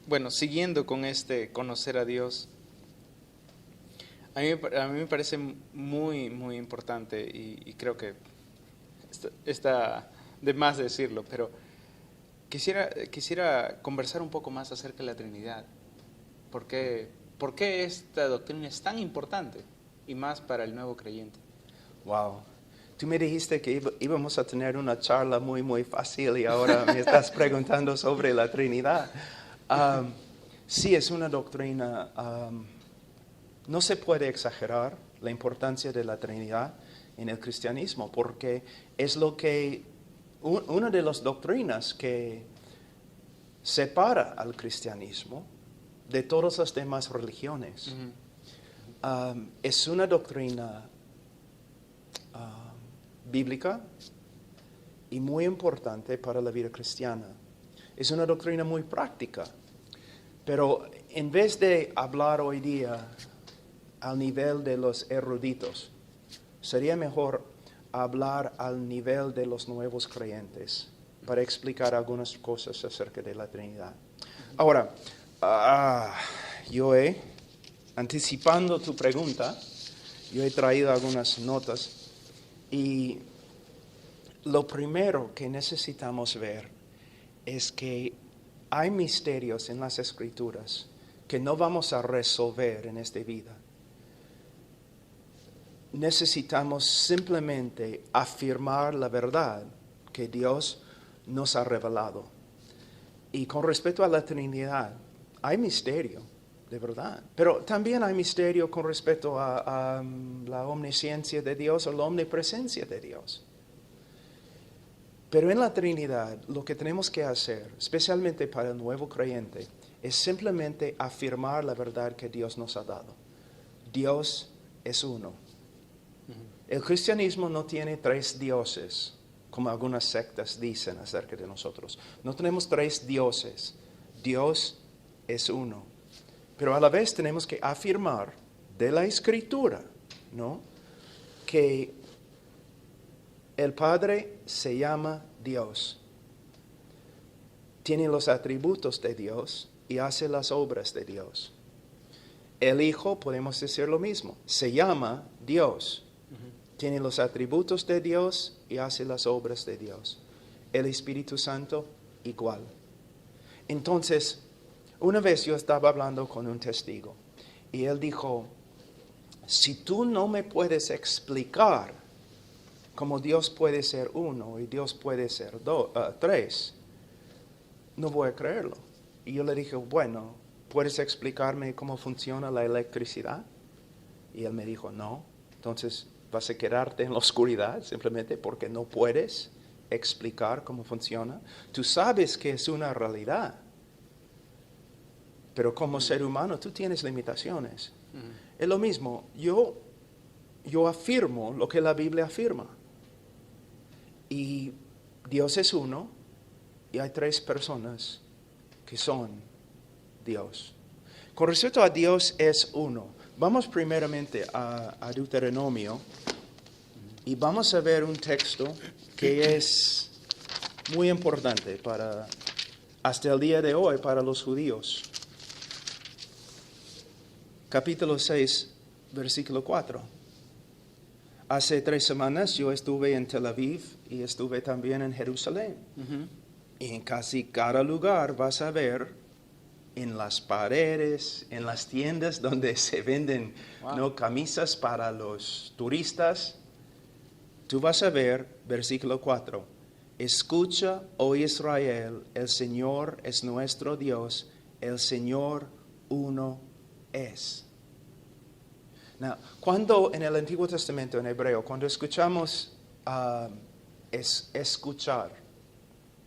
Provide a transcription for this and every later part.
bueno, siguiendo con este conocer a Dios, a mí me parece muy, muy importante y creo que está de más decirlo, pero quisiera conversar un poco más acerca de la Trinidad. ¿Por qué esta doctrina es tan importante y más para el nuevo creyente? Wow. Tú me dijiste que íbamos a tener una charla muy, muy fácil y ahora me estás preguntando sobre la Trinidad. Sí, es una doctrina, no se puede exagerar la importancia de la Trinidad en el cristianismo, porque es una de las doctrinas que separa al cristianismo de todas las demás religiones. Es una doctrina bíblica y muy importante para la vida cristiana. Es una doctrina muy práctica, pero en vez de hablar hoy día al nivel de los eruditos, sería mejor hablar al nivel de los nuevos creyentes para explicar algunas cosas acerca de la Trinidad. Ahora, anticipando tu pregunta, yo he traído algunas notas y lo primero que necesitamos ver es que hay misterios en las Escrituras que no vamos a resolver en esta vida. Necesitamos simplemente afirmar la verdad que Dios nos ha revelado. Y con respecto a la Trinidad, hay misterio, de verdad. Pero también hay misterio con respecto a la omnisciencia de Dios o la omnipresencia de Dios. Pero en la Trinidad, lo que tenemos que hacer, especialmente para el nuevo creyente, es simplemente afirmar la verdad que Dios nos ha dado. Dios es uno. El cristianismo no tiene tres dioses, como algunas sectas dicen acerca de nosotros. No tenemos tres dioses. Dios es uno. Pero a la vez tenemos que afirmar de la Escritura, ¿no?, que el Padre se llama Dios. Tiene los atributos de Dios y hace las obras de Dios. El Hijo, podemos decir lo mismo, se llama Dios. Tiene los atributos de Dios y hace las obras de Dios. El Espíritu Santo, igual. Entonces, una vez yo estaba hablando con un testigo y él dijo, si tú no me puedes explicar cómo Dios puede ser uno y Dios puede ser tres, no voy a creerlo. Y yo le dije, bueno, ¿puedes explicarme cómo funciona la electricidad? Y él me dijo, no. Entonces, ¿vas a quedarte en la oscuridad simplemente porque no puedes explicar cómo funciona? Tú sabes que es una realidad, pero como ser humano tú tienes limitaciones. Es lo mismo, yo afirmo lo que la Biblia afirma. Y Dios es uno y hay tres personas que son Dios. Con respecto a Dios es uno, vamos primeramente a Deuteronomio y vamos a ver un texto que es muy importante hasta el día de hoy para los judíos. Capítulo 6, versículo 4. Hace 3 semanas yo estuve en Tel Aviv y estuve también en Jerusalén. Y en casi cada lugar vas a ver en las paredes, en las tiendas donde se venden camisas para los turistas, tú vas a ver, versículo 4, escucha, oh Israel, el Señor es nuestro Dios, el Señor uno es. Now, cuando en el Antiguo Testamento, en hebreo, cuando escuchamos escuchar,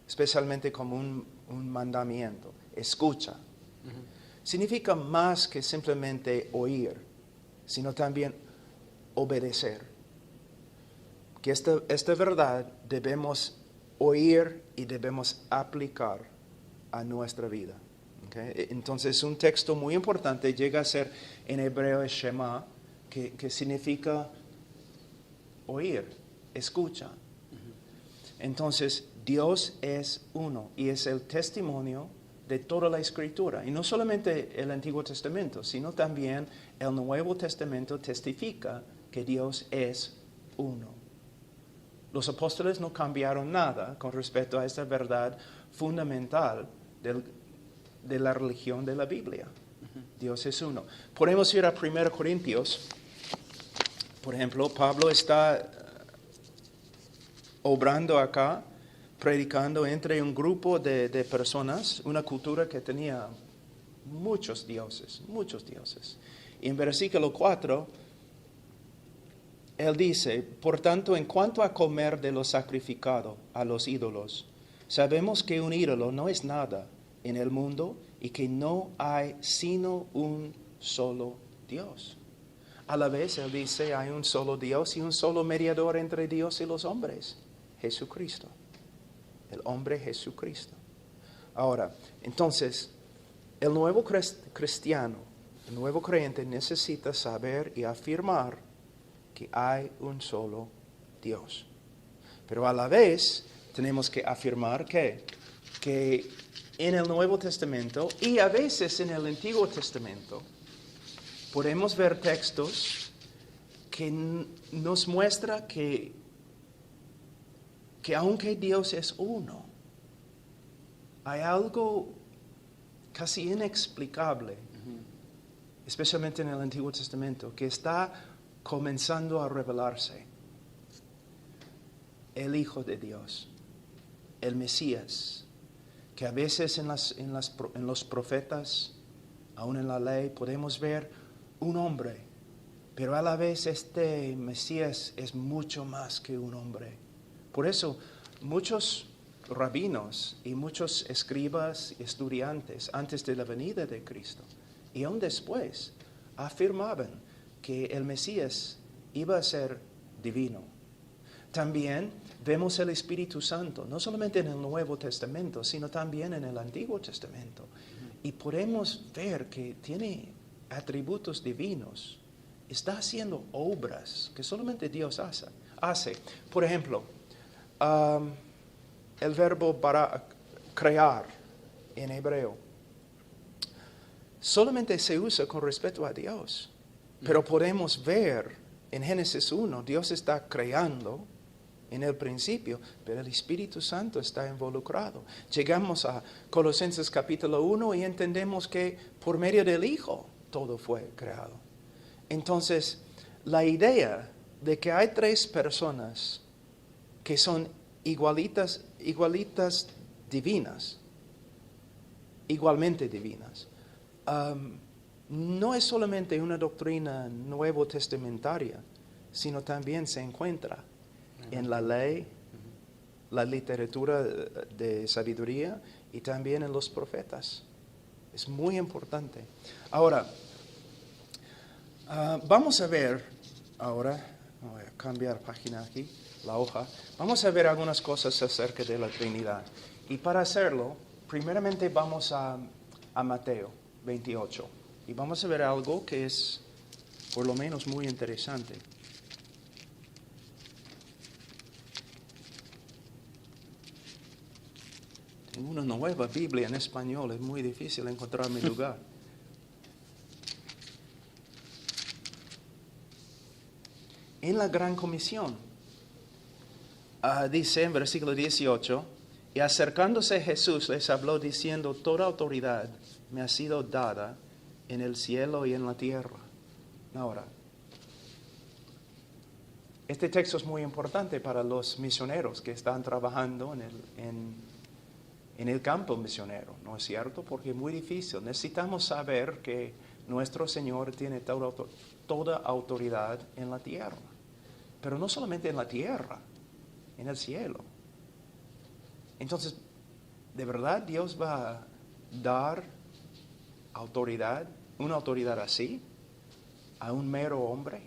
especialmente como un mandamiento, escucha, significa más que simplemente oír, sino también obedecer. Que esta verdad debemos oír y debemos aplicar a nuestra vida. ¿Okay? Entonces, un texto muy importante llega a ser en hebreo Shema, que significa oír, escucha. Entonces, Dios es uno y es el testimonio de toda la Escritura. Y no solamente el Antiguo Testamento, sino también el Nuevo Testamento testifica que Dios es uno. Los apóstoles no cambiaron nada con respecto a esta verdad fundamental de la religión de la Biblia. Dios es uno. Podemos ir a 1 Corintios. Por ejemplo, Pablo está obrando acá, predicando entre un grupo de personas, una cultura que tenía muchos dioses. Y en versículo 4, él dice, por tanto, en cuanto a comer de lo sacrificado a los ídolos, sabemos que un ídolo no es nada en el mundo y que no hay sino un solo Dios. A la vez, él dice, hay un solo Dios y un solo mediador entre Dios y los hombres, Jesucristo. El hombre Jesucristo. Ahora, entonces, el nuevo cristiano, el nuevo creyente necesita saber y afirmar que hay un solo Dios. Pero a la vez, tenemos que afirmar que en el Nuevo Testamento y a veces en el Antiguo Testamento, podemos ver textos que nos muestran que aunque Dios es uno, hay algo casi inexplicable, especialmente en el Antiguo Testamento, que está comenzando a revelarse. El Hijo de Dios, el Mesías, que a veces en los profetas, aún en la ley, podemos ver un hombre, pero a la vez este Mesías es mucho más que un hombre. Por eso muchos rabinos y muchos escribas y estudiantes antes de la venida de Cristo y aún después afirmaban que el Mesías iba a ser divino. También vemos el Espíritu Santo, no solamente en el Nuevo Testamento, sino también en el Antiguo Testamento. Y podemos ver que tiene atributos divinos, está haciendo obras que solamente Dios hace. Por ejemplo, el verbo para crear en hebreo solamente se usa con respecto a Dios, pero podemos ver en Génesis 1, Dios está creando en el principio, pero el Espíritu Santo está involucrado. Llegamos a Colosenses capítulo 1 y entendemos que por medio del Hijo todo fue creado. Entonces, la idea de que hay tres personas que son igualitas divinas, igualmente divinas, no es solamente una doctrina nuevo testamentaria, sino también se encuentra en la ley, la literatura de sabiduría y también en los profetas. Es muy importante. Ahora, vamos a ver, voy a cambiar página aquí, la hoja. Vamos a ver algunas cosas acerca de la Trinidad. Y para hacerlo, primeramente vamos a Mateo 28. Y vamos a ver algo que es, por lo menos, muy interesante. Tengo una nueva Biblia en español, es muy difícil encontrar mi lugar. En la Gran Comisión, dice en versículo 18, y acercándose Jesús les habló diciendo, toda autoridad me ha sido dada en el cielo y en la tierra. Ahora, este texto es muy importante para los misioneros que están trabajando en el campo misionero, ¿no es cierto? Porque es muy difícil. Necesitamos saber que nuestro Señor tiene toda autoridad en la tierra. Pero no solamente en la tierra, en el cielo. Entonces, ¿de verdad Dios va a dar autoridad, una autoridad así, a un mero hombre?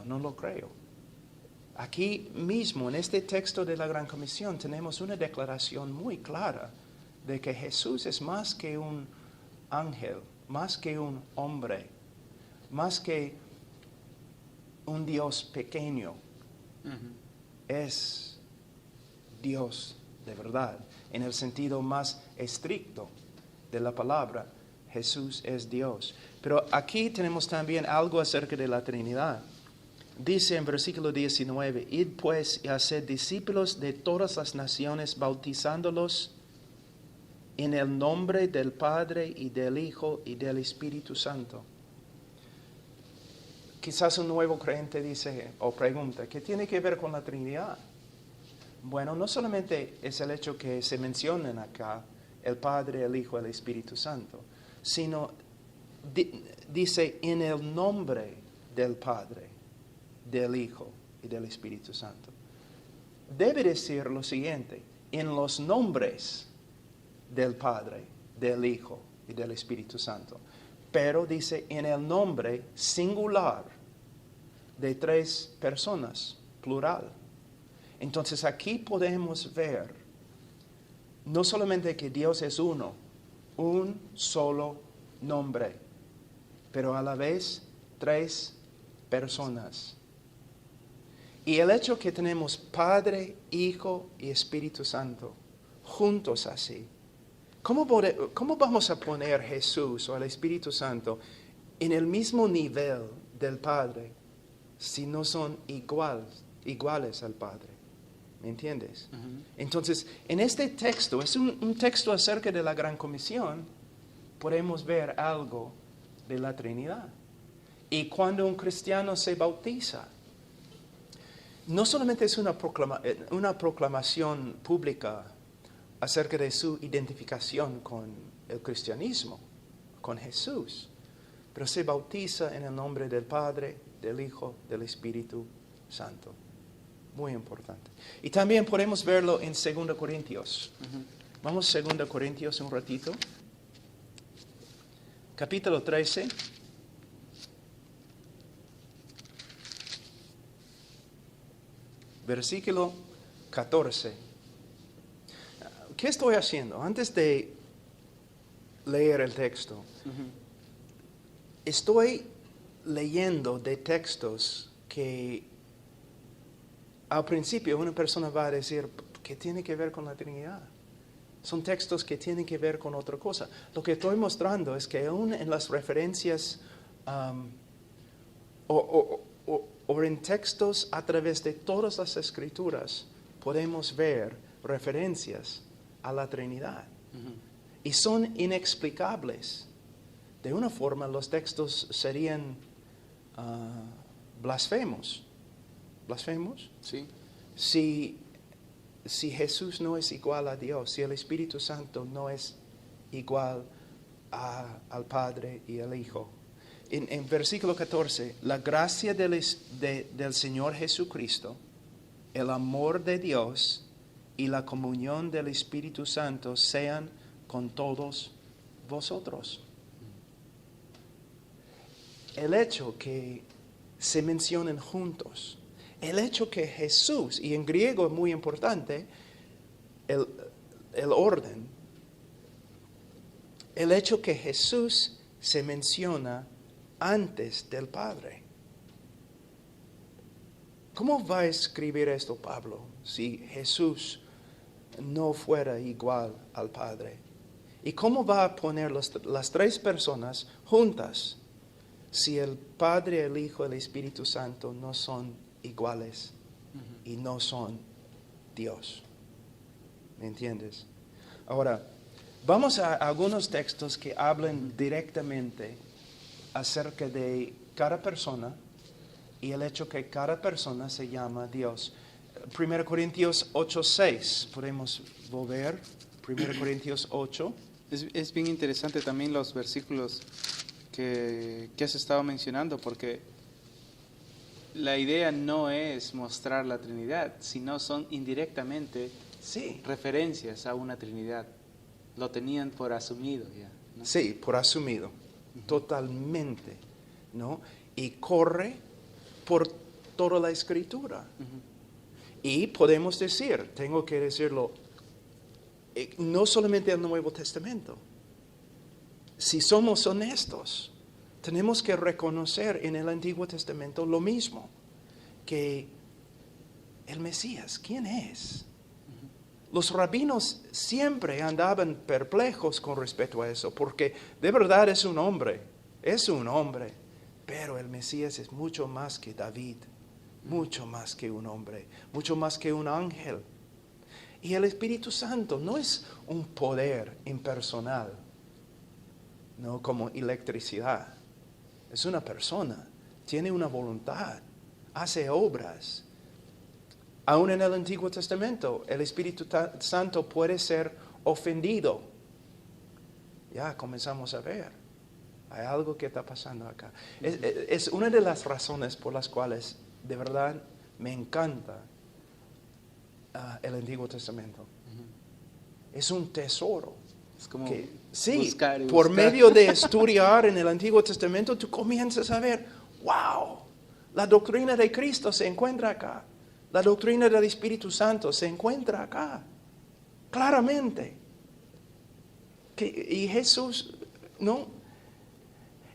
No lo creo. Aquí mismo, en este texto de la Gran Comisión, tenemos una declaración muy clara de que Jesús es más que un ángel, más que un hombre, más que un Dios pequeño. Es Dios de verdad. En el sentido más estricto de la palabra, Jesús es Dios. Pero aquí tenemos también algo acerca de la Trinidad. Dice en versículo 19, id pues y haced discípulos de todas las naciones, bautizándolos en el nombre del Padre y del Hijo y del Espíritu Santo. Quizás un nuevo creyente dice o pregunta, ¿qué tiene que ver con la Trinidad? Bueno, no solamente es el hecho que se mencionan acá el Padre, el Hijo y el Espíritu Santo, sino dice en el nombre del Padre, del Hijo y del Espíritu Santo. Debe decir lo siguiente, en los nombres del Padre, del Hijo y del Espíritu Santo. Pero dice en el nombre singular de 3 personas, plural. Entonces aquí podemos ver no solamente que Dios es uno, un solo nombre, pero a la vez 3 personas. Y el hecho que tenemos Padre, Hijo y Espíritu Santo juntos así, ¿cómo vamos a poner Jesús o el Espíritu Santo en el mismo nivel del Padre si no son iguales al Padre? ¿Me entiendes? Ujú. Entonces, en este texto, es un texto acerca de la Gran Comisión, podemos ver algo de la Trinidad. Y cuando un cristiano se bautiza, no solamente es una proclamación pública acerca de su identificación con el cristianismo, con Jesús, pero se bautiza en el nombre del Padre, del Hijo, del Espíritu Santo. Muy importante. Y también podemos verlo en 2 Corintios. Vamos a 2 Corintios un ratito. Capítulo 13. Versículo 14. ¿Qué estoy haciendo? Antes de leer el texto, estoy leyendo de textos que al principio una persona va a decir, ¿qué tiene que ver con la Trinidad? Son textos que tienen que ver con otra cosa. Lo que estoy mostrando es que aún en las referencias o en textos a través de todas las escrituras podemos ver referencias a la Trinidad. Y son inexplicables. De una forma, los textos serían blasfemos. ¿Blasfemos? Sí. Si Jesús no es igual a Dios, si el Espíritu Santo no es igual al Padre y al Hijo. En versículo 14, la gracia del Señor Jesucristo, el amor de Dios y la comunión del Espíritu Santo sean con todos vosotros. El hecho que se mencionen juntos, el hecho que Jesús, y en griego es muy importante, el orden, el hecho que Jesús se menciona antes del Padre. ¿Cómo va a escribir esto Pablo si Jesús no fuera igual al Padre? ¿Y cómo va a poner las 3 personas juntas si el Padre, el Hijo y el Espíritu Santo no son iguales y no son Dios? ¿Me entiendes? Ahora, vamos a algunos textos que hablan directamente acerca de cada persona y el hecho que cada persona se llama Dios. 1 Corintios 8:6, podemos volver. 1 Corintios 8. Es bien interesante también los versículos que has estado mencionando, porque la idea no es mostrar la Trinidad, sino son indirectamente Sí. referencias a una Trinidad. Lo tenían por asumido ya, ¿no? Sí, por asumido, totalmente, ¿no? Y corre por toda la Escritura. Y podemos decir, tengo que decirlo, no solamente el Nuevo Testamento. Si somos honestos, tenemos que reconocer en el Antiguo Testamento lo mismo, que el Mesías, ¿quién es? Los rabinos siempre andaban perplejos con respecto a eso, porque de verdad es un hombre, pero el Mesías es mucho más que David, mucho más que un hombre, mucho más que un ángel. Y el Espíritu Santo no es un poder impersonal, no como electricidad, es una persona, tiene una voluntad, hace obras. Aún en el Antiguo Testamento, el Espíritu Santo puede ser ofendido. Ya comenzamos a ver. Hay algo que está pasando acá. Es una de las razones por las cuales de verdad me encanta el Antiguo Testamento. Es un tesoro. Es como sí, buscar y por buscar. medio de estudiar en el Antiguo Testamento, tú comienzas a ver, wow, la doctrina de Cristo se encuentra acá. La doctrina del Espíritu Santo se encuentra acá, claramente. Y Jesús,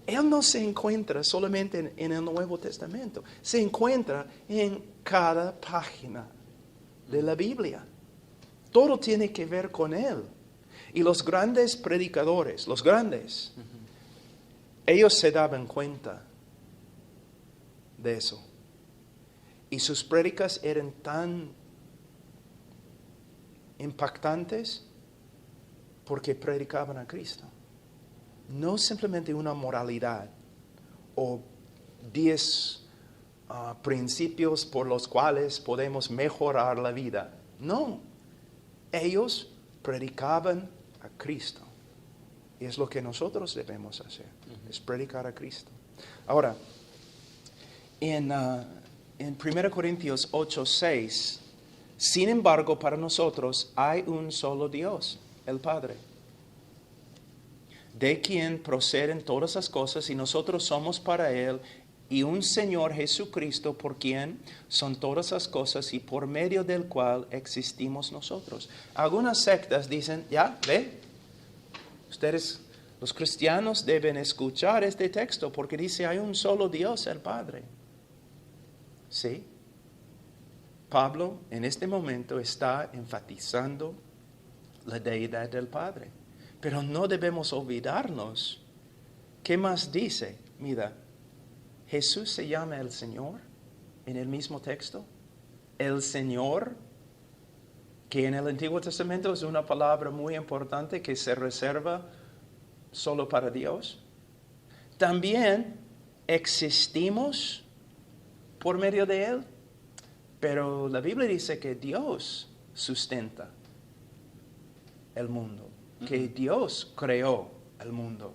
Él no se encuentra solamente en el Nuevo Testamento, se encuentra en cada página de la Biblia. Todo tiene que ver con Él. Y los grandes predicadores, ellos se daban cuenta de eso. Y sus prédicas eran tan impactantes porque predicaban a Cristo. No simplemente una moralidad o 10 principios por los cuales podemos mejorar la vida. No, ellos predicaban a Cristo. Y es lo que nosotros debemos hacer, es predicar a Cristo. Ahora, en 1 Corintios 8:6, sin embargo, para nosotros hay un solo Dios, el Padre, de quien proceden todas las cosas y nosotros somos para Él, y un Señor Jesucristo por quien son todas las cosas y por medio del cual existimos nosotros. Algunas sectas dicen, ya, ve, ustedes, los cristianos, deben escuchar este texto porque dice hay un solo Dios, el Padre. Sí, Pablo en este momento está enfatizando la deidad del Padre. Pero no debemos olvidarnos. ¿Qué más dice? Mira, Jesús se llama el Señor en el mismo texto. El Señor, que en el Antiguo Testamento es una palabra muy importante que se reserva solo para Dios. También existimos por medio de Él, pero la Biblia dice que Dios sustenta el mundo, que Dios creó el mundo.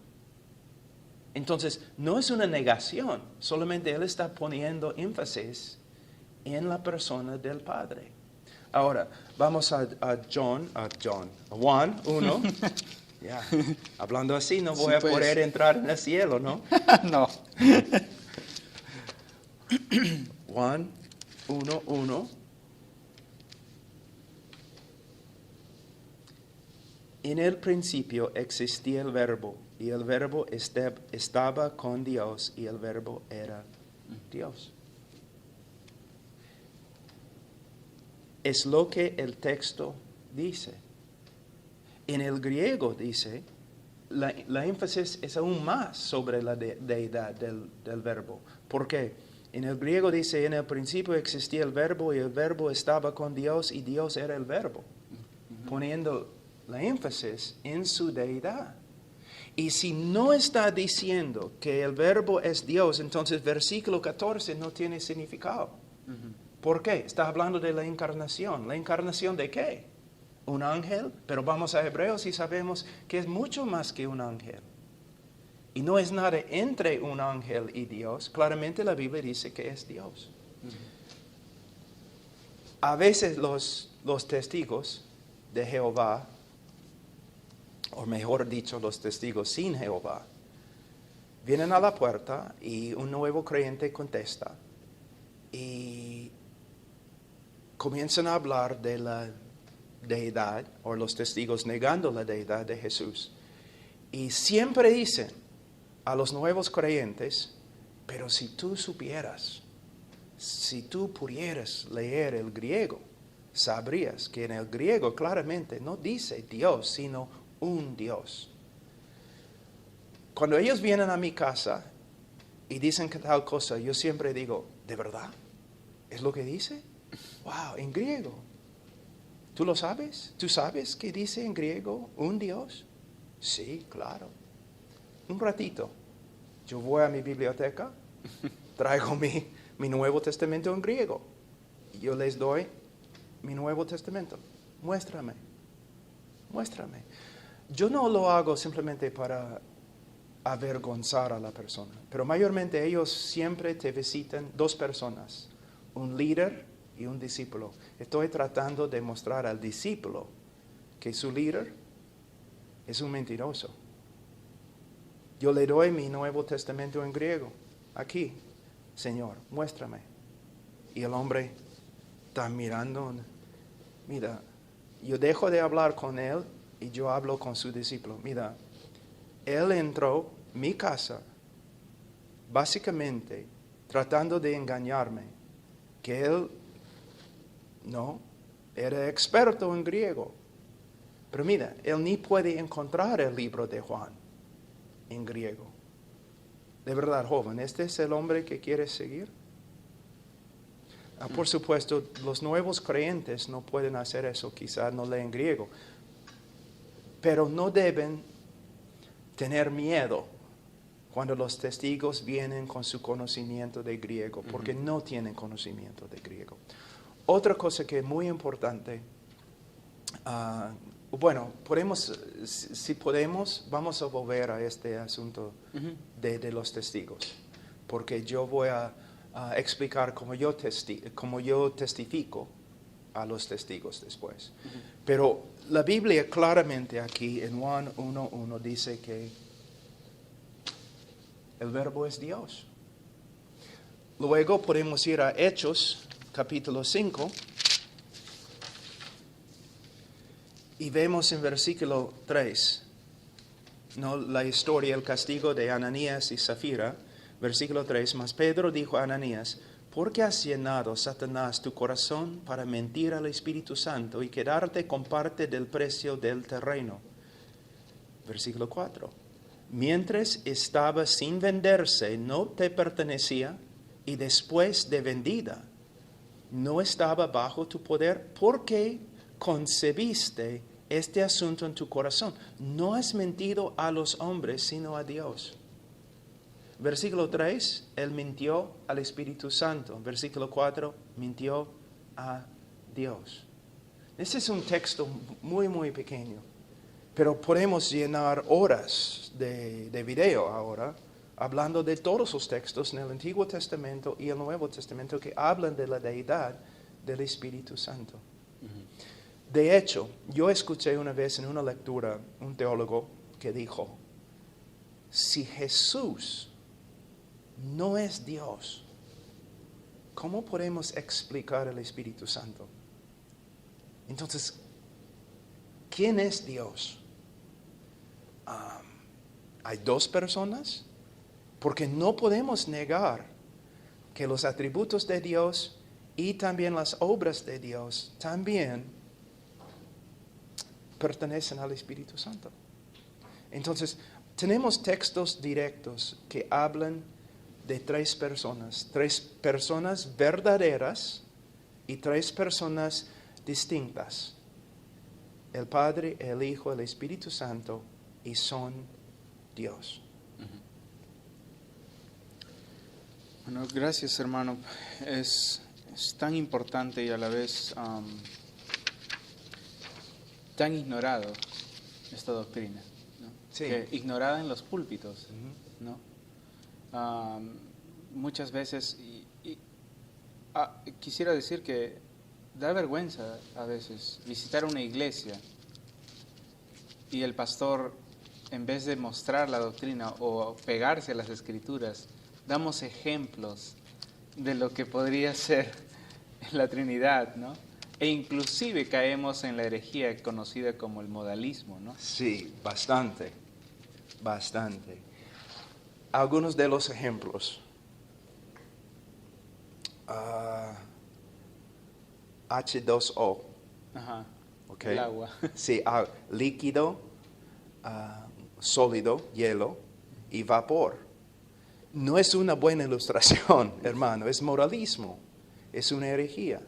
Entonces, no es una negación, solamente Él está poniendo énfasis en la persona del Padre. Ahora, vamos a Juan 1. Ya, hablando así no voy Sí, a pues. poder entrar en el cielo, ¿no? No. Juan 1:1. En el principio existía el Verbo, y el Verbo estaba con Dios, y el Verbo era Dios. Es lo que el texto dice. En el griego dice, la énfasis es aún más sobre la deidad del Verbo. ¿Por qué? En el griego dice, en el principio existía el Verbo, y el Verbo estaba con Dios, y Dios era el Verbo. Poniendo la énfasis en su deidad. Y si no está diciendo que el Verbo es Dios, entonces versículo 14 no tiene significado. ¿Por qué? Está hablando de la encarnación. ¿La encarnación de qué? Un ángel, pero vamos a Hebreos y sabemos que es mucho más que un ángel. Y no es nada entre un ángel y Dios. Claramente la Biblia dice que es Dios. A veces los testigos de Jehová, o mejor dicho, los testigos sin Jehová, vienen a la puerta y un nuevo creyente contesta y comienzan a hablar de la deidad, o los testigos negando la deidad de Jesús. Y siempre dicen a los nuevos creyentes, pero si tú supieras, si tú pudieras leer el griego, sabrías que en el griego claramente no dice Dios, sino un Dios. Cuando ellos vienen a mi casa y dicen que tal cosa, yo siempre digo, ¿de verdad? ¿Es lo que dice? Wow, en griego. ¿Tú lo sabes? ¿Tú sabes que dice en griego un Dios? Sí, claro. Un ratito. Yo voy a mi biblioteca, traigo mi Nuevo Testamento en griego. Y yo les doy mi Nuevo Testamento. Muéstrame. Yo no lo hago simplemente para avergonzar a la persona, pero mayormente ellos siempre te visitan dos personas, un líder y un discípulo. Estoy tratando de mostrar al discípulo que su líder es un mentiroso. Yo le doy mi Nuevo Testamento en griego. Aquí, Señor, muéstrame. Y el hombre está mirando. Mira, yo dejo de hablar con él y yo hablo con su discípulo. Mira, él entró en mi casa básicamente tratando de engañarme, que él no era experto en griego. Pero mira, él ni puede encontrar el libro de Juan en griego. De verdad, joven, ¿este es el hombre que quieres seguir? Por supuesto, los nuevos creyentes no pueden hacer eso, quizás no leen griego. Pero no deben tener miedo cuando los testigos vienen con su conocimiento de griego, porque no tienen conocimiento de griego. Otra cosa que es muy importante, si podemos, vamos a volver a este asunto de los testigos, porque yo voy a explicar cómo yo testifico a los testigos después. Pero la Biblia claramente aquí en Juan 1:1 dice que el verbo es Dios. Luego podemos ir a Hechos, capítulo 5, y vemos en versículo 3, ¿no? La historia, el castigo de Ananías y Zafira. Versículo 3, mas Pedro dijo a Ananías, ¿por qué has llenado, Satanás, tu corazón para mentir al Espíritu Santo y quedarte con parte del precio del terreno? Versículo 4, mientras estaba sin venderse, no te pertenecía, y después de vendida, no estaba bajo tu poder, porque concebiste este asunto en tu corazón. No has mentido a los hombres, sino a Dios. Versículo 3, él mintió al Espíritu Santo. Versículo 4, mintió a Dios. Este es un texto muy, muy pequeño, pero podemos llenar horas de video ahora hablando de todos los textos en el Antiguo Testamento y el Nuevo Testamento que hablan de la deidad del Espíritu Santo. De hecho, yo escuché una vez en una lectura un teólogo que dijo, si Jesús no es Dios, ¿cómo podemos explicar el Espíritu Santo? Entonces, ¿quién es Dios? ¿Hay dos personas? Porque no podemos negar que los atributos de Dios y también las obras de Dios también pertenecen al Espíritu Santo. Entonces, tenemos textos directos que hablan de tres personas verdaderas y tres personas distintas. El Padre, el Hijo, el Espíritu Santo, y son Dios. Bueno, gracias, hermano. Es tan importante y a la vez tan ignorado esta doctrina, ¿no? Sí. Que ignorada en los púlpitos, ¿no? Muchas veces, quisiera decir que da vergüenza a veces visitar una iglesia y el pastor, en vez de mostrar la doctrina o pegarse a las escrituras, damos ejemplos de lo que podría ser la Trinidad, ¿no? E inclusive caemos en la herejía conocida como el modalismo, ¿no? Sí, bastante. Algunos de los ejemplos. H2O. Ajá. ¿Ok? El agua. Sí, líquido, sólido, hielo y vapor. No es una buena ilustración, hermano, es moralismo, es una herejía.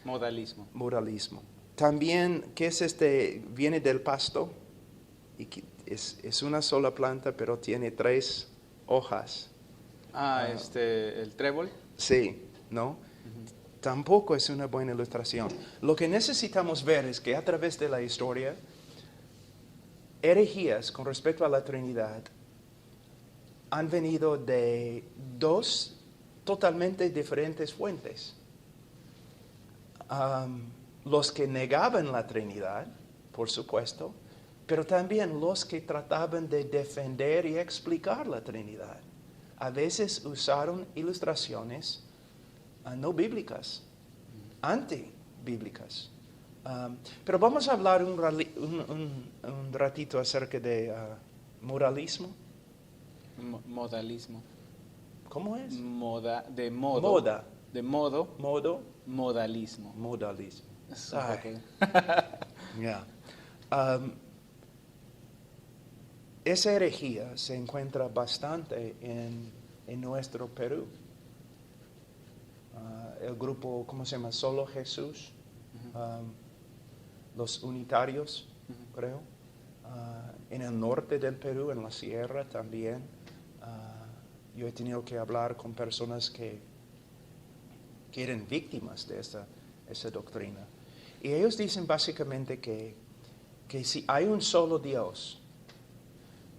Modalismo. Moralismo. También, ¿qué es este? Viene del pasto y es una sola planta, pero tiene 3 hojas. El trébol. Sí, ¿no? Tampoco es una buena ilustración. Lo que necesitamos ver es que a través de la historia, herejías con respecto a la Trinidad han venido de 2 totalmente diferentes fuentes. Los que negaban la Trinidad, por supuesto, pero también los que trataban de defender y explicar la Trinidad. A veces usaron ilustraciones no bíblicas, antibíblicas. Pero vamos a hablar un ratito acerca de moralismo. Modalismo. ¿Cómo es? De modo. Moda. De modo. Modo. Modalismo. Modalismo. Es un Ay. poco- Ya. Esa herejía se encuentra bastante en nuestro Perú. El grupo, ¿cómo se llama? Solo Jesús. Los unitarios, creo. En el norte del Perú, en la sierra también. Yo he tenido que hablar con personas que eran víctimas de esa doctrina. Y ellos dicen básicamente que si hay un solo Dios,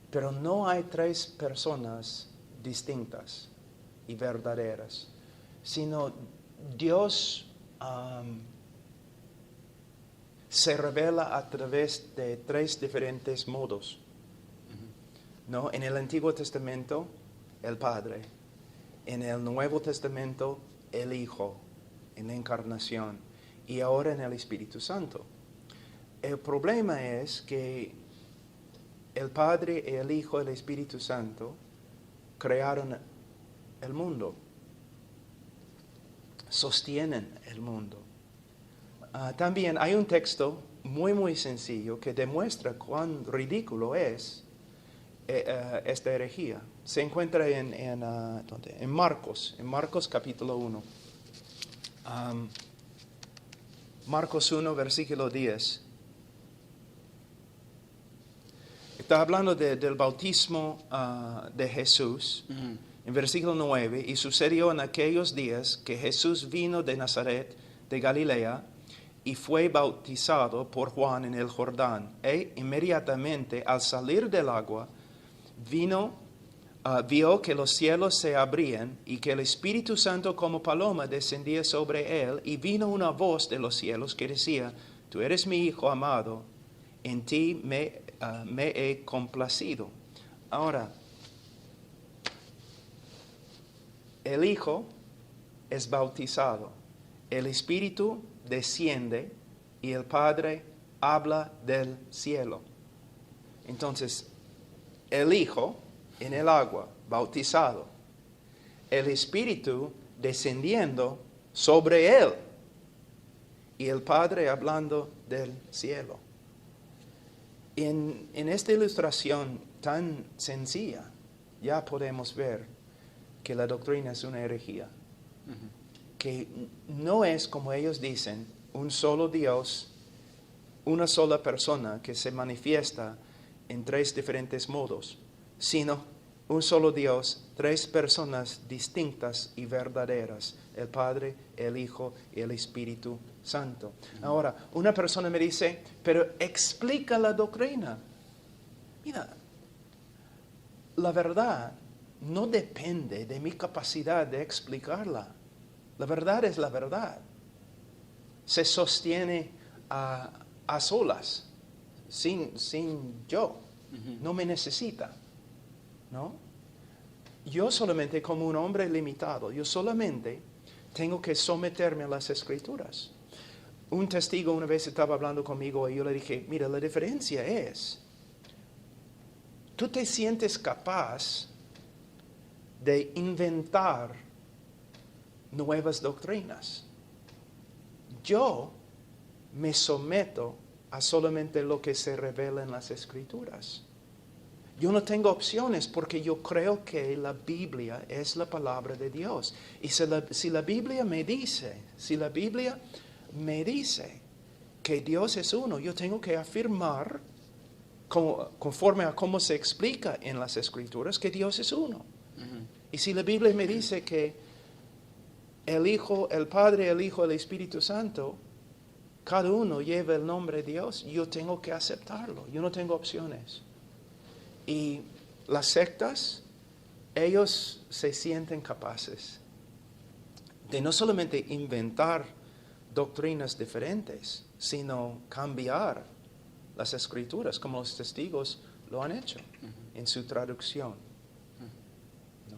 pero no hay 3 personas distintas y verdaderas, sino Dios se revela a través de 3 diferentes modos. ¿No? En el Antiguo Testamento, el Padre. En el Nuevo Testamento, el Hijo, en la encarnación. Y ahora en el Espíritu Santo. El problema es que el Padre, el Hijo y el Espíritu Santo crearon el mundo. Sostienen el mundo. También hay un texto muy sencillo que demuestra cuán ridículo es esta herejía. Se encuentra en Marcos capítulo 1. Marcos 1, versículo 10. Está hablando del bautismo de Jesús. En versículo 9, y sucedió en aquellos días que Jesús vino de Nazaret, de Galilea, y fue bautizado por Juan en el Jordán. E inmediatamente al salir del agua, vio que los cielos se abrían y que el Espíritu Santo como paloma descendía sobre él, y vino una voz de los cielos que decía: Tú eres mi Hijo amado, en ti me he complacido. Ahora, el Hijo es bautizado, el Espíritu desciende y el Padre habla del cielo. Entonces, el Hijo en el agua, bautizado, el Espíritu descendiendo sobre él y el Padre hablando del cielo. En esta ilustración tan sencilla ya podemos ver que la doctrina es una herejía, que no es, como ellos dicen, un solo Dios, una sola persona que se manifiesta en 3 diferentes modos, sino un solo Dios, 3 personas distintas y verdaderas, el Padre, el Hijo y el Espíritu Santo. Ahora, una persona me dice, pero explica la doctrina. Mira, la verdad no depende de mi capacidad de explicarla. La verdad es la verdad. Se sostiene a solas, sin yo. No me necesita, ¿no? Yo solamente, como un hombre limitado, yo solamente tengo que someterme a las Escrituras. Un testigo una vez estaba hablando conmigo y yo le dije, mira, la diferencia es, tú te sientes capaz de inventar nuevas doctrinas. yo me someto a solamente lo que se revela en las Escrituras. Yo no tengo opciones porque yo creo que la Biblia es la palabra de Dios. Y si la Biblia me dice que Dios es uno, yo tengo que afirmar, conforme a cómo se explica en las Escrituras, que Dios es uno. Y si la Biblia me dice que el Hijo, el Padre, el Hijo, el Espíritu Santo, cada uno lleva el nombre de Dios, yo tengo que aceptarlo. Yo no tengo opciones. Y las sectas, ellos se sienten capaces de no solamente inventar doctrinas diferentes, sino cambiar las Escrituras, como los testigos lo han hecho en su traducción. ¿No?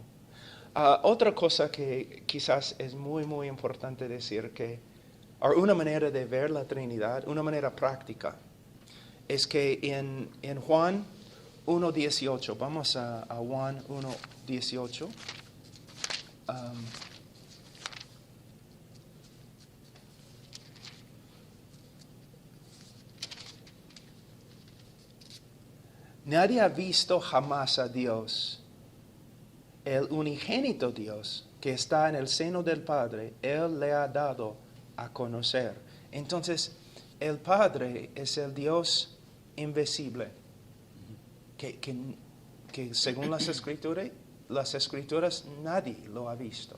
Otra cosa que quizás es muy, muy importante decir, que una manera de ver la Trinidad, una manera práctica, es que en Juan 1:18, vamos a Juan 1:18. Nadie ha visto jamás a Dios. El unigénito Dios que está en el seno del Padre, Él le ha dado a conocer. Entonces, el Padre es el Dios invisible, que según las Escrituras nadie lo ha visto,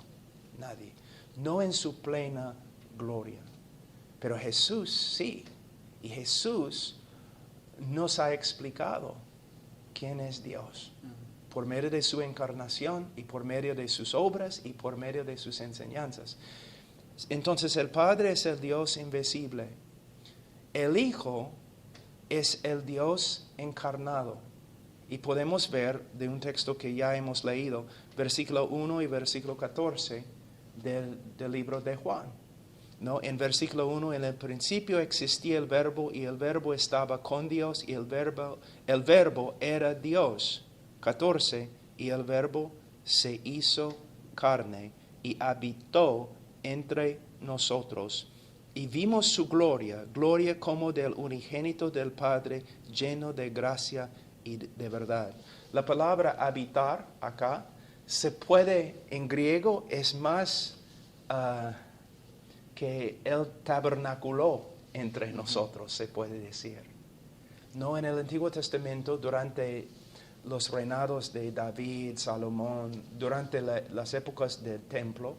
nadie, no en su plena gloria, pero Jesús sí, y Jesús nos ha explicado quién es Dios, por medio de su encarnación y por medio de sus obras y por medio de sus enseñanzas. Entonces el Padre es el Dios invisible, el Hijo es el Dios encarnado. Y podemos ver de un texto que ya hemos leído, versículo 1 y versículo 14 del libro de Juan. ¿No? En versículo 1, en el principio existía el Verbo y el Verbo estaba con Dios y el verbo era Dios. 14, y el Verbo se hizo carne y habitó entre nosotros. Y vimos su gloria, gloria como del unigénito del Padre, lleno de gracia y de verdad. La palabra habitar acá se puede, en griego, es más que Él tabernaculó entre nosotros, se puede decir. No, en el Antiguo Testamento, durante los reinados de David, Salomón, durante las épocas del templo,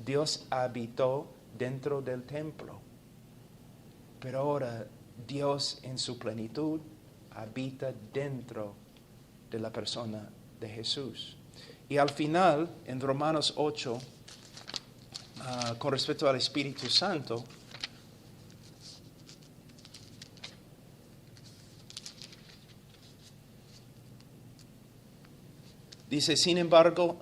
Dios habitó dentro del templo. Pero ahora Dios en su plenitud habita dentro de la persona de Jesús. Y al final, en Romanos 8, con respecto al Espíritu Santo, dice, sin embargo,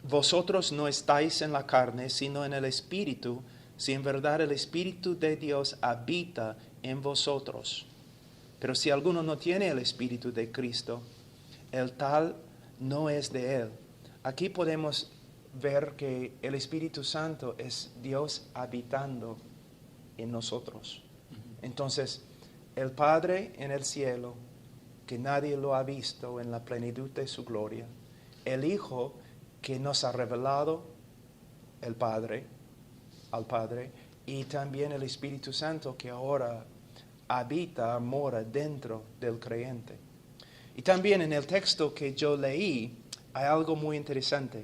vosotros no estáis en la carne, sino en el Espíritu, si en verdad el Espíritu de Dios habita en vosotros. Pero si alguno no tiene el Espíritu de Cristo, el tal no es de Él. Aquí podemos ver que el Espíritu Santo es Dios habitando en nosotros. Entonces, el Padre en el cielo, que nadie lo ha visto en la plenitud de su gloria, el Hijo que nos ha revelado al Padre, y también el Espíritu Santo que ahora habita, mora dentro del creyente. Y también en el texto que yo leí hay algo muy interesante.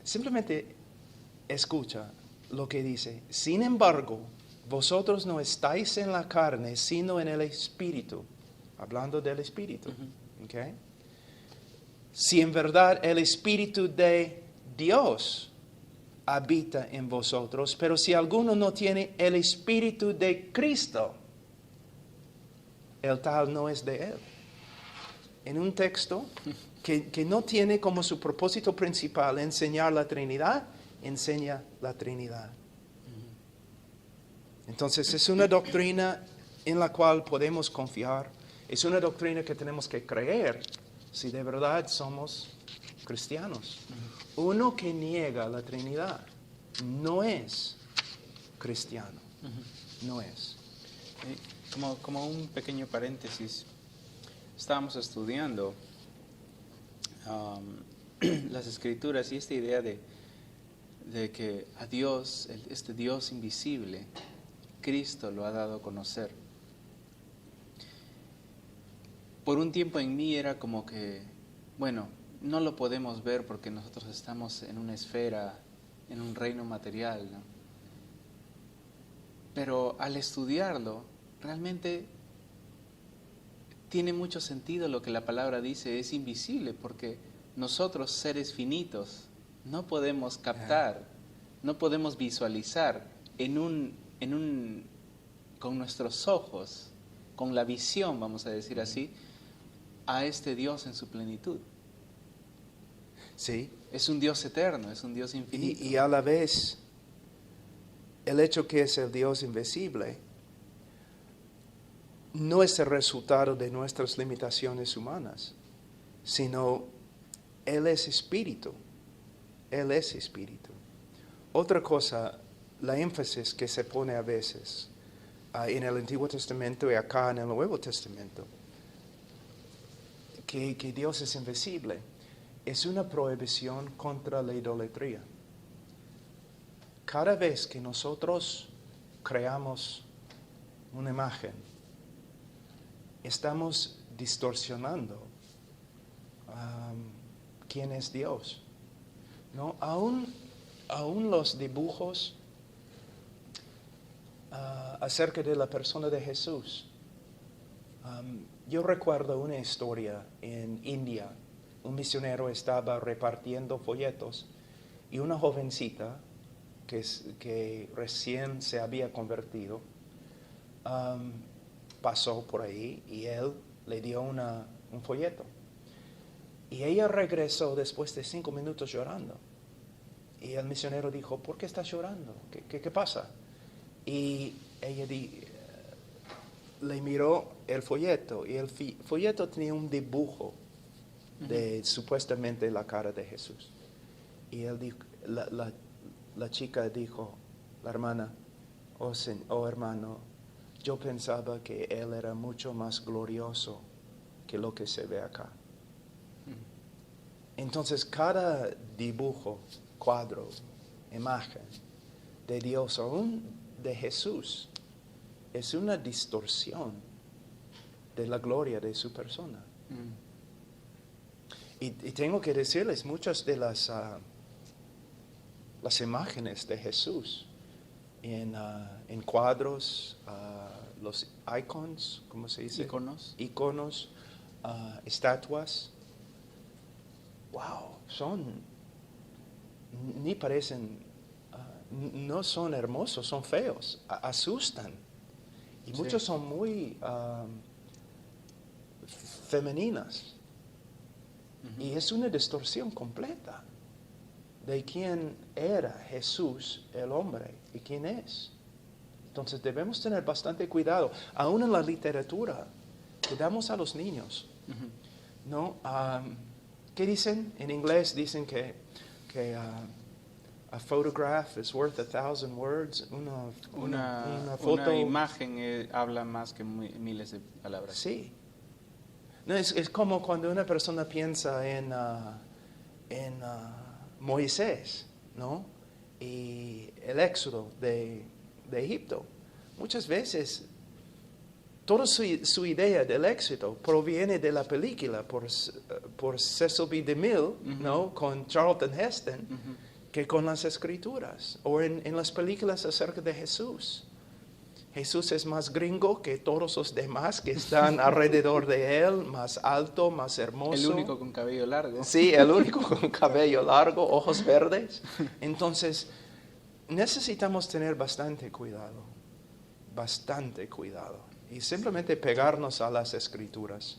Simplemente escucha lo que dice. Sin embargo, vosotros no estáis en la carne, sino en el Espíritu. Hablando del Espíritu. ¿Okay? Si en verdad el Espíritu de Dios habita en vosotros, pero si alguno no tiene el Espíritu de Cristo, el tal no es de Él. En un texto que no tiene como su propósito principal enseñar la Trinidad, enseña la Trinidad. Entonces es una doctrina en la cual podemos confiar, es una doctrina que tenemos que creer si de verdad somos cristianos. Uno que niega la Trinidad no es cristiano. No es. Como un pequeño paréntesis, estábamos estudiando las escrituras y esta idea de que a Dios, este Dios invisible, Cristo lo ha dado a conocer. Por un tiempo en mí era como que, bueno, no lo podemos ver porque nosotros estamos en una esfera, en un reino material, ¿no? Pero al estudiarlo, realmente tiene mucho sentido lo que la palabra dice, es invisible, porque nosotros, seres finitos, no podemos captar, no podemos visualizar con nuestros ojos, con la visión, vamos a decir así, a este Dios en su plenitud. Sí. Es un Dios eterno, es un Dios infinito. Y a la vez, el hecho que es el Dios invisible no es el resultado de nuestras limitaciones humanas, sino Él es espíritu. Él es espíritu. Otra cosa, la énfasis que se pone a veces en el Antiguo Testamento y acá en el Nuevo Testamento, que Dios es invisible, es una prohibición contra la idolatría. Cada vez que nosotros creamos una imagen, estamos distorsionando quién es Dios. ¿No? Aún los dibujos acerca de la persona de Jesús. Yo recuerdo una historia en India. Un misionero estaba repartiendo folletos y una jovencita que recién se había convertido pasó por ahí y él le dio un folleto. Y ella regresó después de 5 minutos llorando. Y el misionero dijo, ¿por qué estás llorando? ¿Qué pasa? Y ella le miró el folleto y el folleto tenía un dibujo de supuestamente la cara de Jesús. Y él dijo, la chica dijo, la hermana, oh hermano, yo pensaba que él era mucho más glorioso que lo que se ve acá. Entonces cada dibujo, cuadro, imagen de Dios, aún de Jesús, es una distorsión de la gloria de su persona. Y tengo que decirles, muchas de las imágenes de Jesús en cuadros, los icons, ¿cómo se dice? Iconos, estatuas. Wow, ni parecen, no son hermosos, son feos, asustan. Y muchos son muy femeninas. Y es una distorsión completa de quién era Jesús, el hombre, y quién es. Entonces debemos tener bastante cuidado, aún en la literatura que damos a los niños. ¿No? ¿Qué dicen? En inglés dicen que a photograph is worth 1,000 words. Una foto. Una imagen habla más que miles de palabras. Sí. No, es como cuando una persona piensa en Moisés, ¿no? Y el éxodo de Egipto. Muchas veces toda su idea del éxito proviene de la película por Cecil B. DeMille, ¿no? Con Charlton Heston, que con las escrituras o en las películas acerca de Jesús. Jesús es más gringo que todos los demás que están alrededor de él, más alto, más hermoso. El único con cabello largo. Sí, el único con cabello largo, ojos verdes. Entonces, necesitamos tener bastante cuidado y simplemente pegarnos a las escrituras.